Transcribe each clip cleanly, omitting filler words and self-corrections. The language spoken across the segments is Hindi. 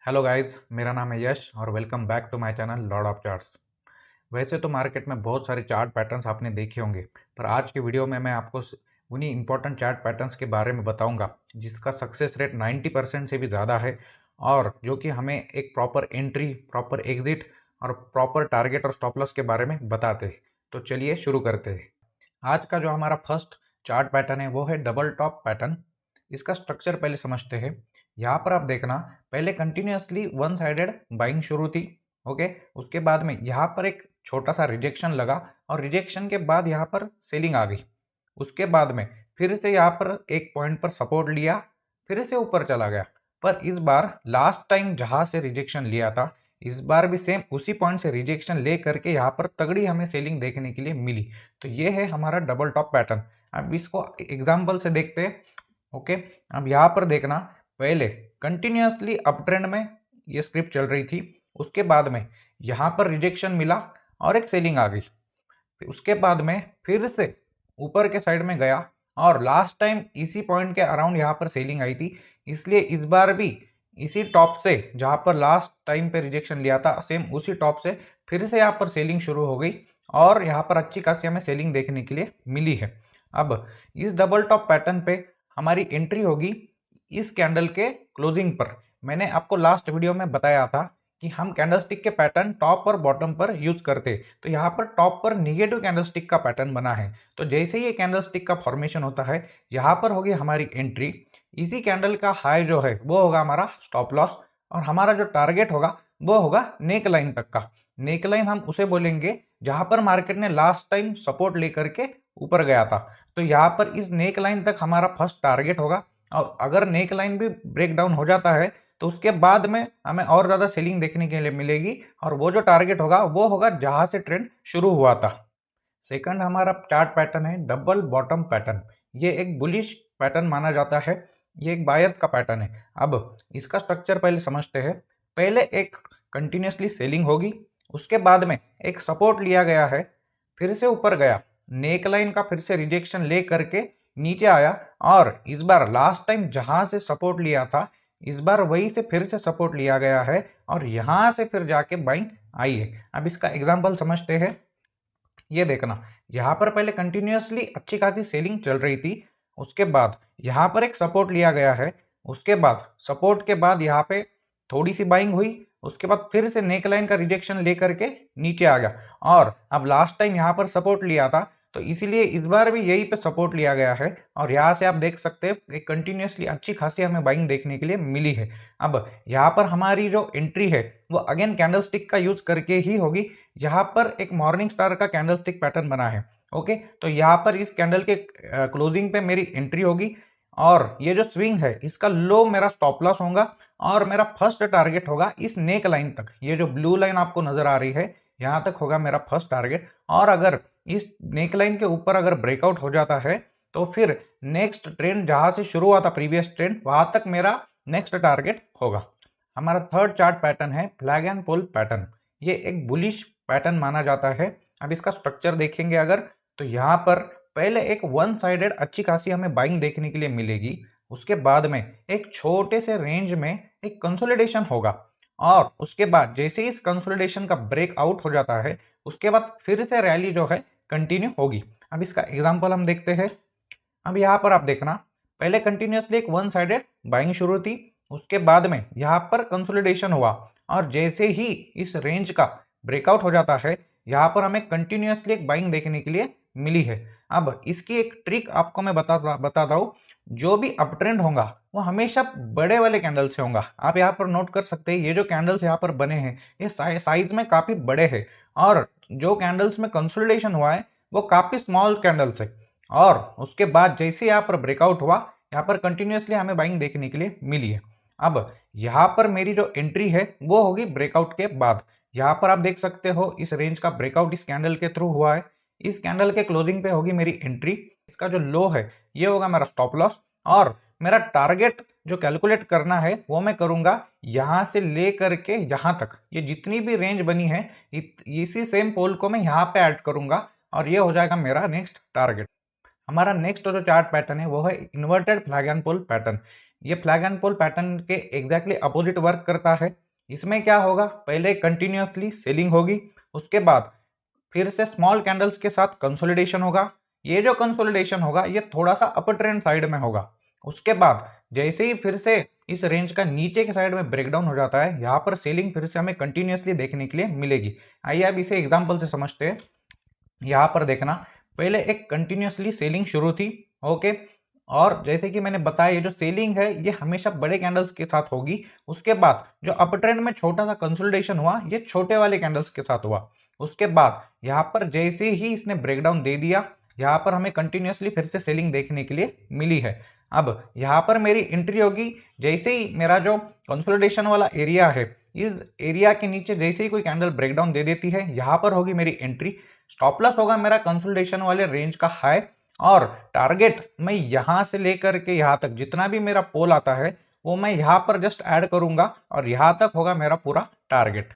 हेलो गाइस, मेरा नाम है यश और welcome back to my channel lord of charts. वैसे तो मार्केट में बहुत सारे चार्ट पैटर्न्स आपने देखे होंगे, पर आज की वीडियो में मैं आपको उन्हीं इंपॉर्टेंट चार्ट पैटर्न्स के बारे में बताऊंगा जिसका सक्सेस रेट 90% से भी ज़्यादा है और जो कि हमें एक प्रॉपर एंट्री, प्रॉपर एग्जिट और प्रॉपर टारगेट और स्टॉप लॉस के बारे में बताते हैं। तो चलिए शुरू करते हैं। आज का जो हमारा फर्स्ट चार्ट पैटर्न है वो है डबल टॉप पैटर्न। इसका स्ट्रक्चर पहले समझते हैं। यहाँ पर आप देखना, पहले कंटिन्यूअसली वन साइडेड बाइंग शुरू थी। ओके, उसके बाद में यहाँ पर एक छोटा सा रिजेक्शन लगा और रिजेक्शन के बाद यहाँ पर सेलिंग आ गई। उसके बाद में फिर से यहाँ पर एक पॉइंट पर सपोर्ट लिया, फिर से ऊपर चला गया। पर इस बार लास्ट टाइम जहाँ से रिजेक्शन लिया था, इस बार भी सेम उसी पॉइंट से रिजेक्शन ले करके यहाँ पर तगड़ी हमें सेलिंग देखने के लिए मिली। तो ये है हमारा डबल टॉप पैटर्न। अब इसको एग्जाम्पल से देखते हैं। ओके, अब यहाँ पर देखना, पहले कंटिन्यूअसली अप ट्रेंड में ये स्क्रिप्ट चल रही थी। उसके बाद में यहाँ पर रिजेक्शन मिला और एक सेलिंग आ गई। उसके बाद में फिर से ऊपर के साइड में गया और लास्ट टाइम इसी पॉइंट के अराउंड यहाँ पर सेलिंग आई थी। इसलिए इस बार भी इसी टॉप से, जहाँ पर लास्ट टाइम पे रिजेक्शन लिया था, सेम उसी टॉप से फिर से यहाँ पर सेलिंग शुरू हो गई और यहाँ पर अच्छी खासी हमें सेलिंग देखने के लिए मिली है। अब इस डबल टॉप पैटर्न पे हमारी एंट्री होगी इस कैंडल के क्लोजिंग पर। मैंने आपको लास्ट वीडियो में बताया था कि हम कैंडलस्टिक के पैटर्न टॉप और बॉटम पर यूज करते। तो यहाँ पर टॉप पर निगेटिव कैंडलस्टिक का पैटर्न बना है। तो जैसे ही ये कैंडलस्टिक का फॉर्मेशन होता है, यहाँ पर होगी हमारी एंट्री। इसी कैंडल का हाई जो है वो होगा हमारा स्टॉप लॉस और हमारा जो टारगेट होगा वो होगा नेक लाइन तक का। नेक लाइन हम उसे बोलेंगे जहां पर मार्केट ने लास्ट टाइम सपोर्ट लेकर के ऊपर गया था। तो यहाँ पर इस नेक लाइन तक हमारा फर्स्ट टारगेट होगा और अगर नेक लाइन भी ब्रेक डाउन हो जाता है तो उसके बाद में हमें और ज़्यादा सेलिंग देखने के लिए मिलेगी और वो जो टारगेट होगा वो होगा जहां से ट्रेंड शुरू हुआ था। सेकंड हमारा चार्ट पैटर्न है डबल बॉटम पैटर्न। ये एक बुलिश पैटर्न माना जाता है, ये एक बायर्स का पैटर्न है। अब इसका स्ट्रक्चर पहले समझते हैं। पहले एक कंटिन्यूसली सेलिंग होगी, उसके बाद में एक सपोर्ट लिया गया है, फिर से ऊपर गया, नेक लाइन का फिर से रिजेक्शन ले करके नीचे आया और इस बार लास्ट टाइम जहां से सपोर्ट लिया था, इस बार वहीं से फिर से सपोर्ट लिया गया है और यहां से फिर जाके बाइंग आई है। अब इसका एग्जांपल समझते हैं। ये देखना, यहाँ पर पहले कंटिन्यूअसली अच्छी खासी सेलिंग चल रही थी। उसके बाद यहाँ पर एक सपोर्ट लिया गया है, उसके बाद सपोर्ट के बाद यहाँ पे थोड़ी सी बाइंग हुई, उसके बाद फिर से नेक लाइन का रिजेक्शन लेकर के नीचे आ गया और अब लास्ट टाइम यहाँ पर सपोर्ट लिया था, तो इसीलिए इस बार भी यहीं पे सपोर्ट लिया गया है और यहाँ से आप देख सकते हैं कि कंटिन्यूअसली अच्छी खासी हमें बाइंग देखने के लिए मिली है। अब यहाँ पर हमारी जो एंट्री है वो अगेन कैंडलस्टिक का यूज करके ही होगी। यहाँ पर एक मॉर्निंग स्टार का कैंडलस्टिक पैटर्न बना है। ओके, तो यहाँ पर इस कैंडल के क्लोजिंग पे मेरी एंट्री होगी और ये जो स्विंग है इसका लो मेरा स्टॉप लॉस होगा और मेरा फर्स्ट टारगेट होगा इस नेक लाइन तक। ये जो ब्लू लाइन आपको नजर आ रही है, यहाँ तक होगा मेरा फर्स्ट टारगेट और अगर इस नेक लाइन के ऊपर अगर ब्रेकआउट हो जाता है तो फिर नेक्स्ट ट्रेंड जहां से शुरू हुआ था, प्रीवियस ट्रेंड, वहां तक मेरा नेक्स्ट टारगेट होगा। हमारा थर्ड चार्ट पैटर्न है फ्लैग एंड पुल पैटर्न। ये एक बुलिश पैटर्न माना जाता है। अब इसका स्ट्रक्चर देखेंगे अगर, तो यहाँ पर पहले एक वन साइडेड अच्छी खासी हमें बाइंग देखने के लिए मिलेगी। उसके बाद में एक छोटे से रेंज में एक कंसोलिडेशन होगा और उसके बाद जैसे इस कंसोलिडेशन का ब्रेकआउट हो जाता है, उसके बाद फिर से रैली जो है कंटिन्यू होगी। अब इसका एग्जाम्पल हम देखते हैं। अब यहाँ पर आप देखना, पहले कंटिन्यूअसली एक वन साइडेड बाइंग शुरू थी, उसके बाद में यहाँ पर कंसोलिडेशन हुआ और जैसे ही इस रेंज का ब्रेकआउट हो जाता है, यहाँ पर हमें कंटिन्यूअसली एक बाइंग देखने के लिए मिली है। अब इसकी एक ट्रिक आपको मैं बताता हूँ। जो भी अप ट्रेंड होगा वो हमेशा बड़े वाले कैंडल से होगा। आप यहाँ पर नोट कर सकते हैं, ये जो कैंडल्स यहाँ पर बने हैं ये साइज में काफी बड़े हैं और जो कैंडल्स में कंसोलिडेशन हुआ है वो काफी स्मॉल कैंडल्स है और उसके बाद जैसे यहाँ पर ब्रेकआउट हुआ, यहाँ पर कंटिन्यूअसली हमें बाइंग देखने के लिए मिली है। अब यहाँ पर मेरी जो एंट्री है वो होगी ब्रेकआउट के बाद। यहाँ पर आप देख सकते हो इस रेंज का ब्रेकआउट इस कैंडल के थ्रू हुआ है। इस कैंडल के क्लोजिंग पे होगी मेरी एंट्री। इसका जो लो है ये होगा मेरा स्टॉप लॉस और मेरा टारगेट जो कैलकुलेट करना है वो मैं करूंगा यहाँ से ले करके यहाँ तक। ये जितनी भी रेंज बनी है इसी सेम पोल को मैं यहाँ पे ऐड करूंगा और ये हो जाएगा मेरा नेक्स्ट टारगेट। हमारा नेक्स्ट जो चार्ट पैटर्न है वो है inverted flag and pull pattern. ये फ्लैग एंड पोल पैटर्न के एग्जैक्टली अपोजिट वर्क करता है। इसमें क्या होगा, पहले कंटिन्यूअसली सेलिंग होगी, उसके बाद फिर से स्मॉल कैंडल्स के साथ कंसोलिडेशन होगा। ये जो कंसोलिडेशन होगा ये थोड़ा सा अपर ट्रेंड साइड में होगा। उसके बाद जैसे ही फिर से इस रेंज का नीचे के साइड में ब्रेकडाउन हो जाता है, यहाँ पर सेलिंग फिर से हमें कंटिन्यूअसली देखने के लिए मिलेगी। आइए अब इसे एग्जांपल से समझते हैं। यहाँ पर देखना, पहले एक कंटिन्यूअसली सेलिंग शुरू थी, ओके, और जैसे कि मैंने बताया ये जो सेलिंग है ये हमेशा बड़े कैंडल्स के साथ होगी। उसके बाद जो अप ट्रेंड में छोटा सा कंसोलिडेशन हुआ ये छोटे वाले कैंडल्स के साथ हुआ। उसके बाद यहाँ पर जैसे ही इसने ब्रेकडाउन दे दिया, यहाँ पर हमें कंटिन्यूअसली फिर से सेलिंग देखने के लिए मिली है। अब यहाँ पर मेरी एंट्री होगी जैसे ही मेरा जो कंसोलिडेशन वाला एरिया है, इस एरिया के नीचे जैसे ही कोई कैंडल ब्रेकडाउन दे देती है, यहाँ पर होगी मेरी एंट्री। स्टॉप लॉस होगा मेरा कंसोलिडेशन वाले रेंज का हाई, और टारगेट मैं यहां से लेकर के यहां तक जितना भी मेरा पोल आता है वो मैं यहां पर जस्ट ऐड करूंगा और यहां तक होगा मेरा पूरा टारगेट।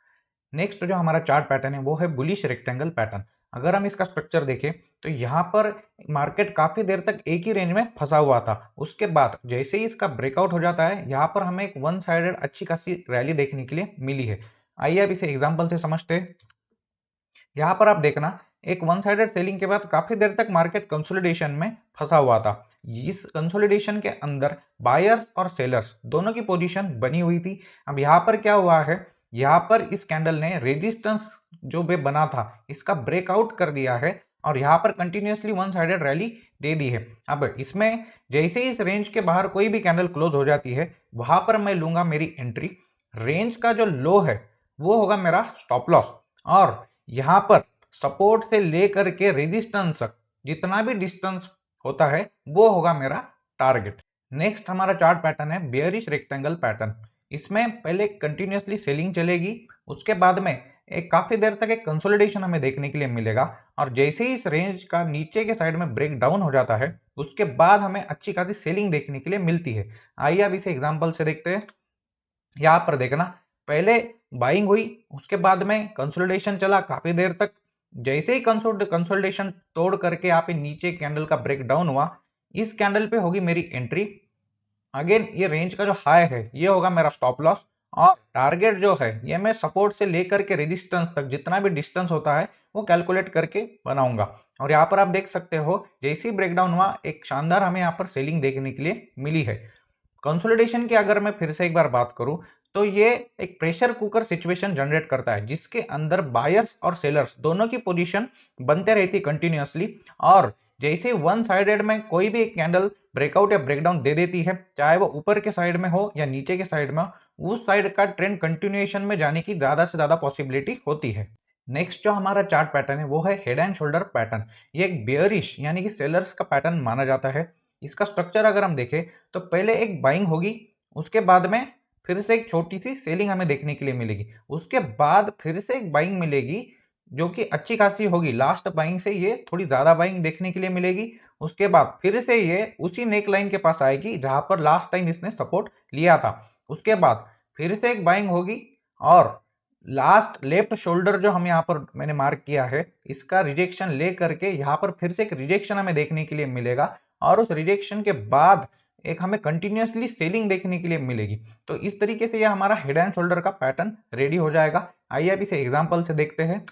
नेक्स्ट जो हमारा चार्ट पैटर्न है वो है बुलिश रेक्टेंगल पैटर्न। अगर हम इसका स्ट्रक्चर देखें तो यहाँ पर मार्केट काफी देर तक एक ही रेंज में फंसा हुआ था। उसके बाद जैसे ही इसका ब्रेकआउट हो जाता है, यहाँ पर हमें एक वन साइडेड अच्छी खासी रैली देखने के लिए मिली है। आइए अब इसे एग्जाम्पल से समझते हैं। यहाँ पर आप देखना, एक वन साइडेड सेलिंग के बाद काफी देर तक मार्केट कंसोलिडेशन में फंसा हुआ था। इस कंसोलिडेशन के अंदर बायर्स और सेलर्स दोनों की पोजीशन बनी हुई थी। अब यहाँ पर क्या हुआ है, यहाँ पर इस कैंडल ने रेजिस्टेंस जो भी बना था इसका ब्रेकआउट कर दिया है और यहाँ पर कंटिन्यूअसली वन साइडेड रैली दे दी है। अब इसमें जैसे ही इस रेंज के बाहर कोई भी कैंडल क्लोज हो जाती है, वहां पर मैं लूंगा मेरी एंट्री। रेंज का जो लो है वो होगा मेरा स्टॉप लॉस, और यहाँ पर सपोर्ट से लेकर के रेजिस्टेंस तक जितना भी डिस्टेंस होता है वो होगा मेरा टारगेट। नेक्स्ट हमारा चार्ट पैटर्न है बेयरिश रेक्टेंगल पैटर्न। इसमें पहले कंटिन्यूअसली सेलिंग चलेगी, उसके बाद में एक काफी देर तक एक कंसोलिडेशन हमें देखने के लिए मिलेगा, और जैसे ही इस रेंज का नीचे के साइड में ब्रेक डाउन हो जाता है उसके बाद हमें अच्छी खासी सेलिंग देखने के लिए मिलती है। आइए अब इसे एग्जांपल से देखते हैं। यहाँ पर देखना, पहले बाइंग हुई, उसके बाद में कंसोलिडेशन चला काफी देर तक। जैसे ही कंसोलिडेशन तोड़ करके यहाँ पे नीचे कैंडल का ब्रेक डाउन हुआ, इस कैंडल पे होगी मेरी एंट्री। अगेन ये रेंज का जो हाई है ये होगा मेरा स्टॉप लॉस, और टारगेट जो है ये मैं सपोर्ट से लेकर के रेजिस्टेंस तक जितना भी डिस्टेंस होता है वो कैलकुलेट करके बनाऊंगा। और यहाँ पर आप देख सकते हो जैसे ही ब्रेकडाउन हुआ एक शानदार हमें यहाँ पर सेलिंग देखने के लिए मिली है। कंसोलिडेशन की अगर मैं फिर से एक बार बात करूं तो ये एक प्रेशर कुकर सिचुएशन जनरेट करता है जिसके अंदर बायर्स और सेलर्स दोनों की पोजीशन बनते रहती कंटिन्यूअसली, और जैसे वन साइडेड में कोई भी कैंडल ब्रेकआउट या ब्रेकडाउन दे देती है, चाहे वो ऊपर के साइड में हो या नीचे के साइड में हो, उस साइड का ट्रेंड कंटिन्यूएशन में जाने की ज्यादा से ज्यादा पॉसिबिलिटी होती है। नेक्स्ट जो हमारा चार्ट पैटर्न है वो है हेड एंड शोल्डर पैटर्न। ये एक बेयरिश यानी कि सेलर्स का पैटर्न माना जाता है। इसका स्ट्रक्चर अगर हम देखें तो पहले एक बाइंग होगी, उसके बाद में फिर से एक छोटी सी सेलिंग हमें देखने के लिए मिलेगी, उसके बाद फिर से एक बाइंग मिलेगी जो कि अच्छी खासी होगी। लास्ट बाइंग से ये थोड़ी ज्यादा बाइंग देखने के लिए मिलेगी। उसके बाद फिर से ये उसी नेक लाइन के पास आएगी जहां पर लास्ट टाइम इसने सपोर्ट लिया था। उसके बाद फिर से एक बाइंग होगी, और लास्ट लेफ्ट शोल्डर जो हम यहाँ पर मैंने मार्क किया है इसका रिजेक्शन ले करके यहाँ पर फिर से एक रिजेक्शन हमें देखने के लिए मिलेगा, और उस रिजेक्शन के बाद एक हमें कंटिन्यूअसली सेलिंग देखने के लिए मिलेगी। तो इस तरीके से यह हमारा हेड एंड शोल्डर का पैटर्न रेडी हो जाएगा। आइए अब इसे एग्जांपल से देखते हैं।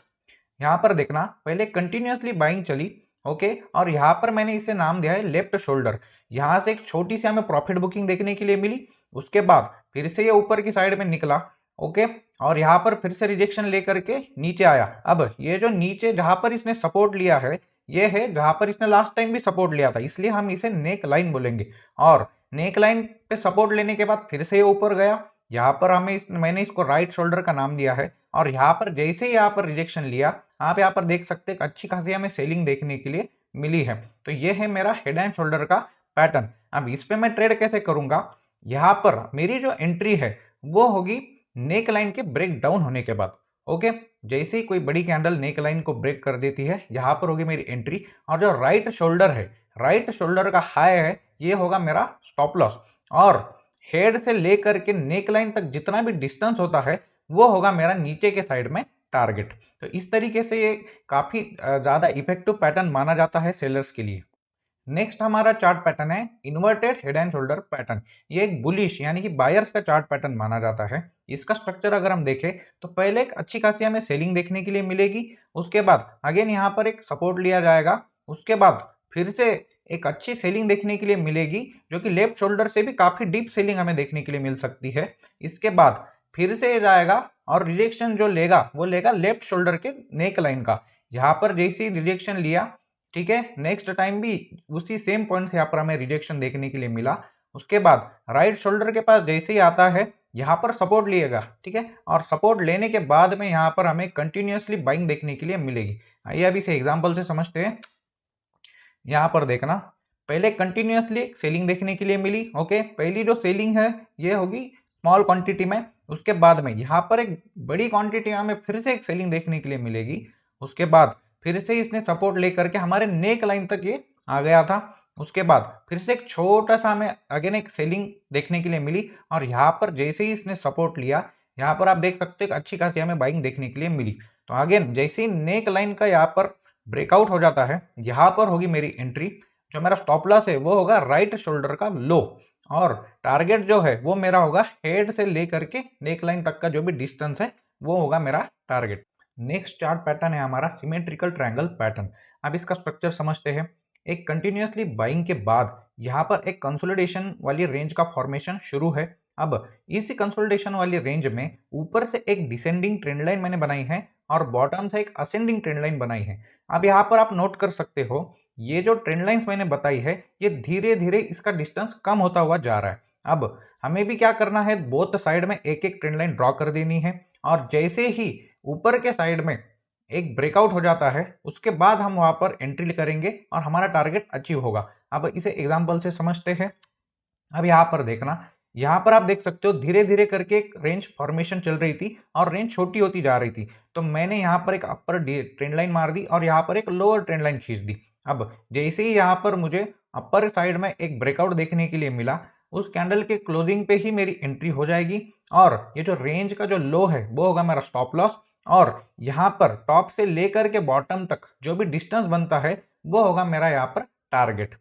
यहाँ पर देखना, पहले कंटिन्यूअसली बाइंग चली, ओके, और यहाँ पर मैंने इसे नाम दिया है लेफ्ट शोल्डर। यहाँ से एक छोटी सी हमें प्रॉफिट बुकिंग देखने के लिए मिली, उसके बाद फिर से ये ऊपर की साइड में निकला, ओके, और यहाँ पर फिर से रिजेक्शन लेकर के नीचे आया। अब ये जो नीचे जहां पर इसने सपोर्ट लिया है ये है जहां पर इसने लास्ट टाइम भी सपोर्ट लिया था, इसलिए हम इसे नेक लाइन बोलेंगे। और नेक लाइन पे सपोर्ट लेने के बाद फिर से ये ऊपर गया, यहाँ पर मैंने इसको राइट शोल्डर का नाम दिया है, और यहाँ पर जैसे ही यहाँ पर रिजेक्शन लिया आप यहाँ पर देख सकते हैं अच्छी खासी हमें सेलिंग देखने के लिए मिली है। तो ये है मेरा हेड एंड शोल्डर का पैटर्न। अब इस पे मैं ट्रेड कैसे करूंगा, यहाँ पर मेरी जो एंट्री है वो होगी नेक लाइन के ब्रेक डाउन होने के बाद, ओके। जैसे ही कोई बड़ी कैंडल नेक लाइन को ब्रेक कर देती है यहाँ पर होगी मेरी एंट्री, और जो राइट शोल्डर है, राइट शोल्डर का हाई है ये होगा मेरा स्टॉप लॉस, और हेड से लेकर के नेक लाइन तक जितना भी डिस्टेंस होता है वो होगा मेरा नीचे के साइड में टारगेट। तो इस तरीके से ये काफी ज्यादा इफेक्टिव पैटर्न माना जाता है सेलर्स के लिए। नेक्स्ट हमारा चार्ट पैटर्न है inverted head and shoulder pattern. ये एक बुलिश यानी कि बायर्स का चार्ट पैटर्न माना जाता है। इसका स्ट्रक्चर अगर हम देखें तो पहले एक अच्छी खासी हमें सेलिंग देखने के लिए मिलेगी, उसके बाद अगेन यहाँ पर एक सपोर्ट लिया जाएगा, उसके बाद फिर से एक अच्छी सेलिंग देखने के लिए मिलेगी जो कि लेफ्ट शोल्डर से भी काफी डीप सेलिंग हमें देखने के लिए मिल सकती है। इसके बाद फिर से जाएगा और रिजेक्शन जो लेगा वो लेगा लेफ्ट शोल्डर के नेक लाइन का। यहाँ पर जैसे ही रिजेक्शन लिया, ठीक है, नेक्स्ट टाइम भी उसी सेम पॉइंट से यहाँ पर हमें रिजेक्शन देखने के लिए मिला। उसके बाद राइट शोल्डर के पास जैसे ही आता है यहाँ पर सपोर्ट लिएगा, ठीक है, और सपोर्ट लेने के बाद में यहाँ पर हमें कंटिन्यूअसली बाइंग देखने के लिए मिलेगी। आइए अभी से एग्जांपल से समझते हैं। यहाँ पर देखना, पहले कंटिन्यूअसली सेलिंग देखने के लिए मिली। ओके, पहली जो सेलिंग है ये होगी स्मॉल क्वांटिटी में, उसके बाद में यहाँ पर एक बड़ी क्वांटिटी में हमें फिर से एक सेलिंग देखने के लिए मिलेगी। उसके बाद फिर से इसने सपोर्ट लेकर के हमारे नेक लाइन तक ये आ गया था। उसके बाद फिर से एक छोटा सा हमें अगेन एक सेलिंग देखने के लिए मिली और यहाँ पर जैसे ही इसने सपोर्ट लिया, यहाँ पर आप देख सकते हो एक अच्छी खासी हमें बाइंग देखने के लिए मिली। तो अगेन जैसे ही नेक लाइन का यहाँ पर ब्रेकआउट हो जाता है, यहाँ पर होगी मेरी एंट्री। जो मेरा स्टॉप लॉस है वो होगा राइट शोल्डर का लो, और टारगेट जो है वो मेरा होगा हेड से लेकर के नेक लाइन तक का जो भी डिस्टेंस है वो होगा मेरा टारगेट। नेक्स्ट चार्ट पैटर्न है हमारा सिमेट्रिकल ट्रायंगल पैटर्न। अब इसका स्ट्रक्चर समझते हैं। एक कंटिन्यूअसली बाइंग के बाद यहाँ पर एक कंसोलिडेशन वाली रेंज का फॉर्मेशन शुरू है। अब इसी कंसोलिडेशन वाली रेंज में ऊपर से एक डिसेंडिंग ट्रेंड लाइन मैंने बनाई है और बॉटम से एक असेंडिंग ट्रेंड लाइन बनाई है। अब यहाँ पर आप नोट कर सकते हो ये जो ट्रेंड लाइंस मैंने बताई है ये धीरे धीरे इसका डिस्टेंस कम होता हुआ जा रहा है। अब हमें भी क्या करना है, बोथ साइड में एक एक ट्रेंड लाइन ड्रॉ कर देनी है, और जैसे ही ऊपर के साइड में एक ब्रेकआउट हो जाता है उसके बाद हम वहां पर एंट्री करेंगे और हमारा टारगेट अचीव होगा। अब इसे एग्जांपल से समझते हैं। अब यहाँ पर देखना, यहाँ पर आप देख सकते हो धीरे धीरे करके एक रेंज फॉर्मेशन चल रही थी और रेंज छोटी होती जा रही थी। तो मैंने यहाँ पर एक अपर ट्रेंड लाइन मार दी और यहाँ पर एक लोअर ट्रेंड लाइन खींच दी। अब जैसे ही यहाँ पर मुझे अपर साइड में एक ब्रेकआउट देखने के लिए मिला, उस कैंडल के क्लोजिंग पे ही मेरी एंट्री हो जाएगी और ये जो रेंज का जो लो है वो होगा मेरा स्टॉप लॉस, और यहाँ पर टॉप से लेकर के बॉटम तक जो भी डिस्टेंस बनता है वो होगा मेरा यहाँ पर टारगेट।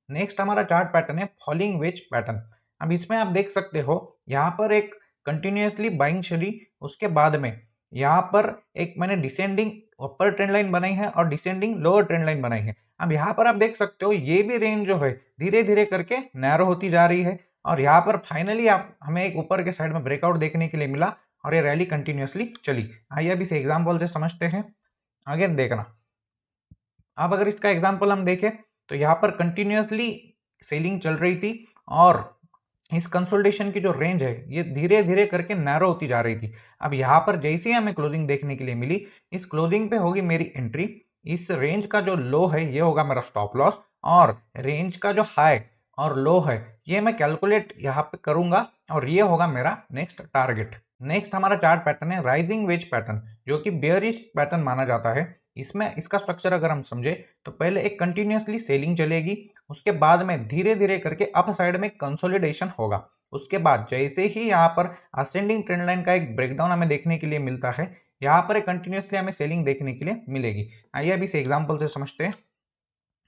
नेक्स्ट हमारा चार्ट पैटर्न है फॉलिंग वेज पैटर्न। अब इसमें आप देख सकते हो यहाँ पर एक कंटिन्यूअसली बाइंग चली, उसके बाद में यहाँ पर एक मैंने डिसेंडिंग अपर ट्रेंड लाइन बनाई है और डिसेंडिंग लोअर ट्रेंड लाइन बनाई है। अब यहाँ पर आप देख सकते हो ये भी रेंज जो है धीरे धीरे करके नैरो होती जा रही है और यहाँ पर फाइनली आप हमें एक ऊपर के साइड में ब्रेकआउट देखने के लिए मिला और ये रैली कंटिन्यूअसली चली। आइए अभी इसे एग्जाम्पल से समझते हैं। अगेन देखना, अब अगर इसका एग्जाम्पल हम देखें तो यहाँ पर कंटिन्यूअसली सेलिंग चल रही थी और इस कंसोलिडेशन की जो रेंज है ये धीरे धीरे करके नैरो होती जा रही थी। अब यहाँ पर जैसे ही हमें क्लोजिंग देखने के लिए मिली, इस क्लोजिंग पे होगी मेरी एंट्री। इस रेंज का जो लो है ये होगा मेरा स्टॉप लॉस, और रेंज का जो हाई और लो है ये मैं कैलकुलेट यहाँ पे करूंगा और ये होगा मेरा नेक्स्ट टारगेट। नेक्स्ट हमारा चार्ट पैटर्न है राइजिंग वेज पैटर्न, जो कि बेयरिश पैटर्न माना जाता है। इसमें इसका स्ट्रक्चर अगर हम समझे तो पहले एक कंटिन्यूअसली सेलिंग चलेगी, उसके बाद में धीरे धीरे करके अप साइड में कंसोलिडेशन होगा। उसके बाद जैसे ही यहाँ पर असेंडिंग ट्रेंड लाइन का एक ब्रेकडाउन हमें देखने के लिए मिलता है, यहाँ पर एक कंटिन्यूअसली हमें सेलिंग देखने के लिए मिलेगी। आइए अभी इस एग्जाम्पल से समझते हैं।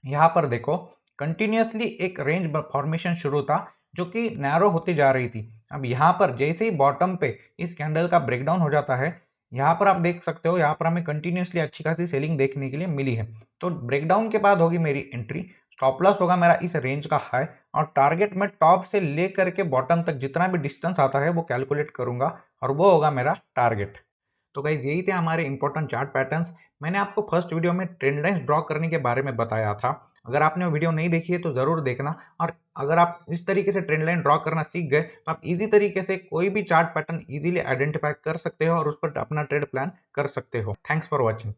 यहाँ पर देखो कंटिन्यूअसली एक रेंज फॉर्मेशन शुरू था जो कि नैरो होती जा रही थी। अब यहाँ पर जैसे ही बॉटम पे इस कैंडल का ब्रेकडाउन हो जाता है, यहाँ पर आप देख सकते हो यहाँ पर हमें कंटिन्यूअसली अच्छी खासी सेलिंग देखने के लिए मिली है। तो ब्रेकडाउन के बाद होगी मेरी एंट्री, स्टॉप लॉस होगा मेरा इस रेंज का हाई, और टारगेट में टॉप से लेकर के बॉटम तक जितना भी डिस्टेंस आता है वो कैलकुलेट करूंगा और वो होगा मेरा टारगेट। तो गाइस यही थे हमारे इंपॉर्टेंट चार्ट पैटर्न्स। मैंने आपको फर्स्ट वीडियो में ट्रेंड लाइंस ड्रॉ करने के बारे में बताया था। अगर आपने वो वीडियो नहीं देखी है तो ज़रूर देखना, और अगर आप इस तरीके से ट्रेंड लाइन ड्रॉ करना सीख गए तो आप इजी तरीके से कोई भी चार्ट पैटर्न इजीली आइडेंटिफाई कर सकते हो और उस पर अपना ट्रेड प्लान कर सकते हो। Thanks for watching.